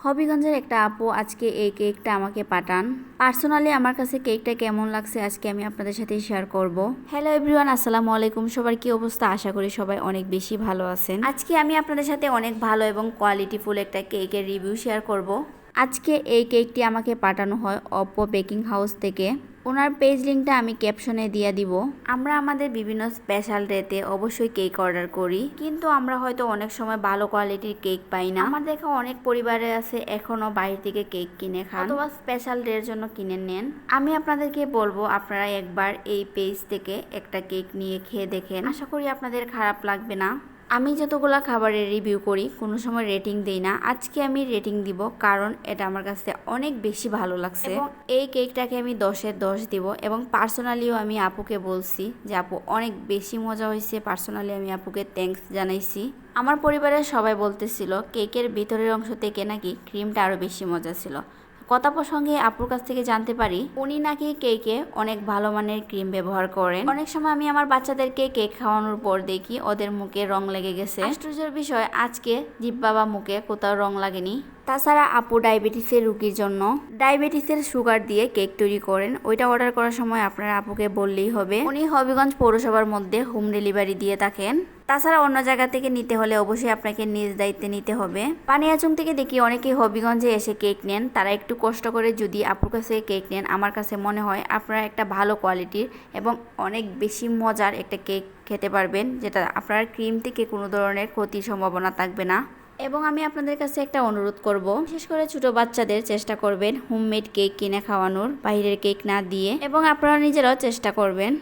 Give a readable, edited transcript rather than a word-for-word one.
হবিগঞ্জের একটা আপু আজকে এই কেকটা আমাকে পাঠান। পার্সোনালি আমার কাছে কেকটা কেমন লাগছে আজকে আমি আপনাদের সাথে শেয়ার করব। হ্যালো এভরিওয়ান, আসসালামু আলাইকুম। সবার কি অবস্থা? আশা করি সবাই অনেক বেশি ভালো আছেন। আজকে আমি আপনাদের সাথে অনেক ভালো এবং কোয়ালিটিফুল একটা কেকের রিভিউ শেয়ার করব। আজকে এই কেকটি আমাকে পাঠানো হয় অপো বেকিং হাউস থেকে। ওনার পেজ লিঙ্কটা আমি ক্যাপশনে দিয়ে দিব। আমরা আমাদের বিভিন্ন স্পেশাল ডেতে অবশ্যই কেক অর্ডার করি, কিন্তু আমরা হয়তো অনেক সময় ভালো কোয়ালিটির কেক পাই না। আমার দেখা অনেক পরিবারে আছে এখনো বাইরে থেকে কেক কিনে খান অথবা স্পেশাল ডের জন্য কিনে নেন। আমি আপনাদেরকে বলবো আপনারা একবার এই পেজ থেকে একটা কেক নিয়ে খেয়ে দেখেন, আশা করি আপনাদের খারাপ লাগবে না। আমি যতগুলা খাবারের রিভিউ করি কোনো সময় রেটিং দেই না, আজকে আমি রেটিং দিব কারণ এটা আমার কাছে অনেক বেশি ভালো লাগছে এবং এই কেকটাকে আমি 10-এর 10 দিব। এবং পার্সোনালিও আমি আপুকে বলছি যে আপু অনেক বেশি মজা হয়েছে। পার্সোনালি আমি আপুকে থ্যাঙ্কস জানাইছি। আমার পরিবারের সবাই বলতেছিল কেকের ভিতরের অংশ থেকে নাকি ক্রিমটা আরও বেশি মজা ছিল। কথা প্রসঙ্গে আপুর কাছ থেকে জানতে পারি উনি নাকি কেকে অনেক ভালো মানের ক্রিম ব্যবহার করেন। অনেক সময় আমি আমার বাচ্চাদেরকে কেক খাওয়ানোর পর দেখি ওদের মুখে রং লেগে গেছে। আশ্চর্যের বিষয় আজকে জিব্বা বা মুখে কোথাও রং লাগেনি। তাছাড়া আপু ডায়াবেটিসের রোগীর জন্য ডায়াবেটিসের সুগার দিয়ে কেক তৈরি করেন। ওইটা অর্ডার করার সময় আপনারা আপুকে বললেই হবে। উনি হবিগঞ্জ পৌরসভার মধ্যে হোম ডেলিভারি দিয়ে থাকেন। তাছাড়া অন্য জায়গা থেকে নিতে হলে অবশ্যই আপনাকে নিজ দায়িত্বে নিতে হবে। পানিয়াচং থেকে দেখি অনেকেই হবিগঞ্জে এসে কেক নেন, তারা একটু কষ্ট করে যদি আপুর কাছে কেক নেন আমার কাছে মনে হয় আপনারা একটা ভালো কোয়ালিটির এবং অনেক বেশি মজার একটা কেক খেতে পারবেন, যেটা আপনার ক্রিম থেকে কোনো ধরনের ক্ষতির সম্ভাবনা থাকবে না। এবং আমি আপনাদের কাছে একটা অনুরোধ করব, বিশেষ করে ছোট বাচ্চাদের চেষ্টা করবেন হোমমেড কেক কিনে খাওয়ানোর, বাইরের কেক না দিয়ে, এবং আপনারা নিজেরাও চেষ্টা করবেন।